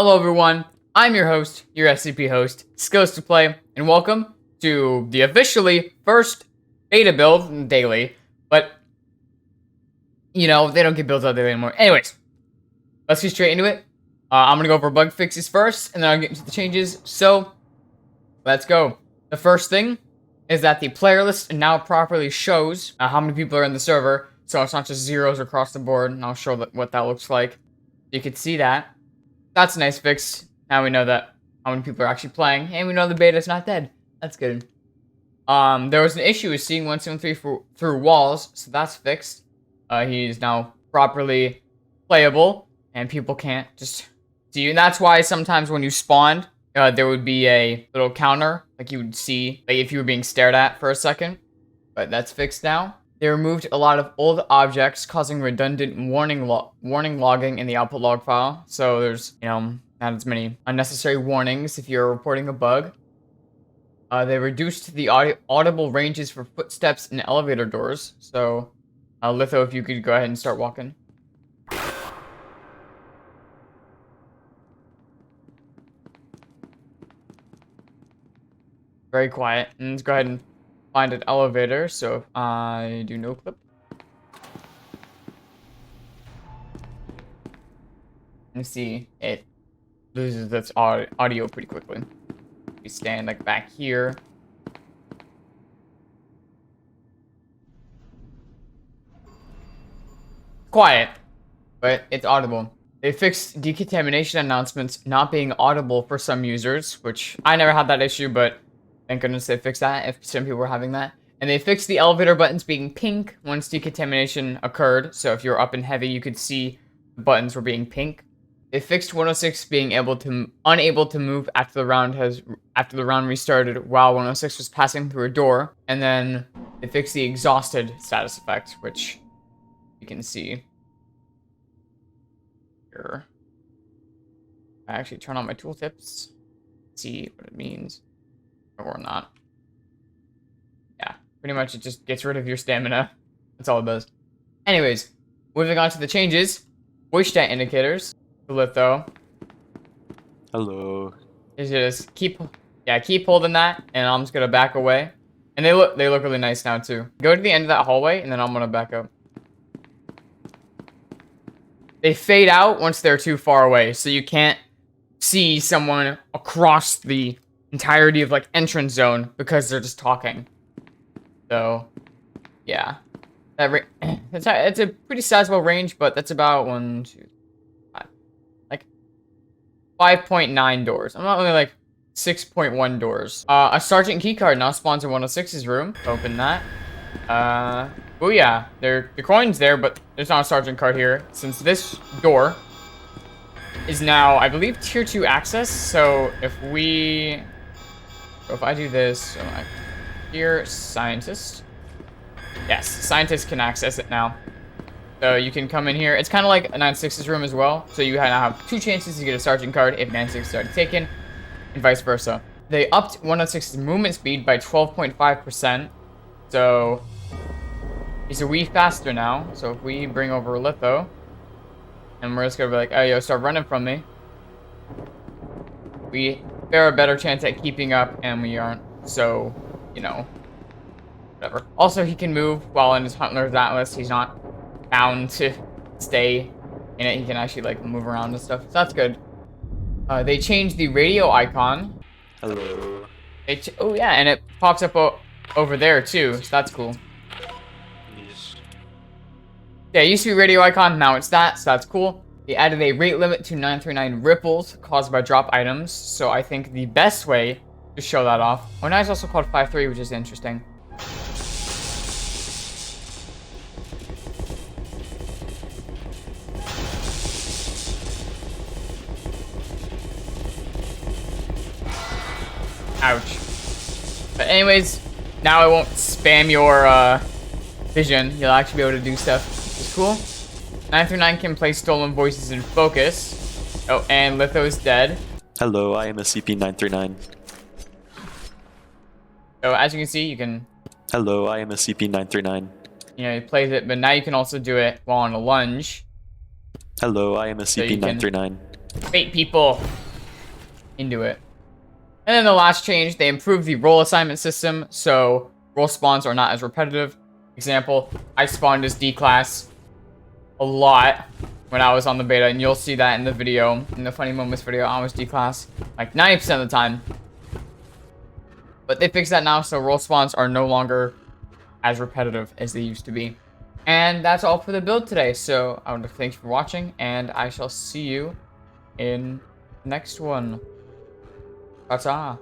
Hello everyone, I'm your host, your SCP host, scpsecretlab, and welcome to the officially first beta build daily, but, you know, they don't get builds out daily anymore. Anyways, let's get straight into it. I'm gonna go over bug fixes first, and then I'll get into the changes, so let's go. The first thing is that the player list now properly shows how many people are in the server, so it's not just zeros across the board, and I'll show what that looks like. You can see that. That's a nice fix. Now we know that how many people are actually playing, and we know the beta's not dead. That's good. There was an issue with seeing 173 through walls, so that's fixed. He's now properly playable, and people can't just see you. And that's why sometimes when you spawned, there would be a little counter, like you would see, like if you were being stared at for a second. But that's fixed now. They removed a lot of old objects, causing redundant warning logging in the output log file. So there's, not as many unnecessary warnings if you're reporting a bug. They reduced the audible ranges for footsteps and elevator doors. So, Litho, if you could go ahead and start walking. Very quiet. And let's go ahead and find an elevator, so if I do no clip. And see, it loses its audio pretty quickly. We stand like back here. Quiet, but it's audible. They fixed decontamination announcements not being audible for some users, which I never had that issue, but thank goodness they fixed that if some people were having that. And they fixed the elevator buttons being pink once decontamination occurred. So if you're up and heavy, you could see the buttons were being pink. They fixed 106 being unable to move after the round restarted while 106 was passing through a door. And then they fixed the exhausted status effect, which you can see here. I actually turn on my tooltips, see what it means. Or not. Yeah, pretty much it just gets rid of your stamina. That's all it does. Anyways, moving on to the changes. Voice stat indicators. Litho. Hello. Is just keep holding that, and I'm just gonna back away. And they look really nice now too. Go to the end of that hallway, and then I'm gonna back up. They fade out once they're too far away, so you can't see someone across the entirety of like entrance zone because they're just talking. So yeah, it's a pretty sizable range, but that's about 1, 2, 5, like 5.9 doors. I'm not only like 6.1 doors. A sergeant keycard now spawns in 106's room. Open that. Oh yeah, the coin's there, but there's not a sergeant card here since this door is now, I believe, tier 2 access. So if I do this, so here, scientist. Yes, scientist can access it now. So you can come in here. It's kind of like a 96's room as well. So you now have 2 chances to get a sergeant card if 96 is already taken, and vice versa. They upped 106's movement speed by 12.5%. So he's a wee faster now. So if we bring over Litho, and we're just gonna be like, oh, yo, start running from me. We bear a better chance at keeping up, and we aren't, so, whatever. Also, he can move while in his Huntler's Atlas. He's not bound to stay in it. He can actually, like, move around and stuff, so that's good. They changed the radio icon. Hello. Oh, yeah, and it pops up over there, too, so that's cool. Yes. Yeah, it used to be radio icon, now it's that, so that's cool. They added a rate limit to 939 ripples caused by drop items, so I think the best way to show that off. Oh, now it's also called 5.3, which is interesting. Ouch. But anyways, now I won't spam your vision. You'll actually be able to do stuff, which is cool. 939 can play stolen voices in focus. Oh, and Litho is dead. Hello, I am SCP-939. So as you can see, you can... Hello, I am SCP-939. He plays it, but now you can also do it while on a lunge. Hello, I am SCP-939. bait people into it. And then the last change, they improved the role assignment system, so role spawns are not as repetitive. Example, I spawned as D-class a lot when I was on the beta, and you'll see that in the video, in the Funny Moments video. I was D-class like 90% of the time. But they fixed that now, so role spawns are no longer as repetitive as they used to be. And that's all for the build today, so I want to thank you for watching, and I shall see you in the next one. Ta-ta.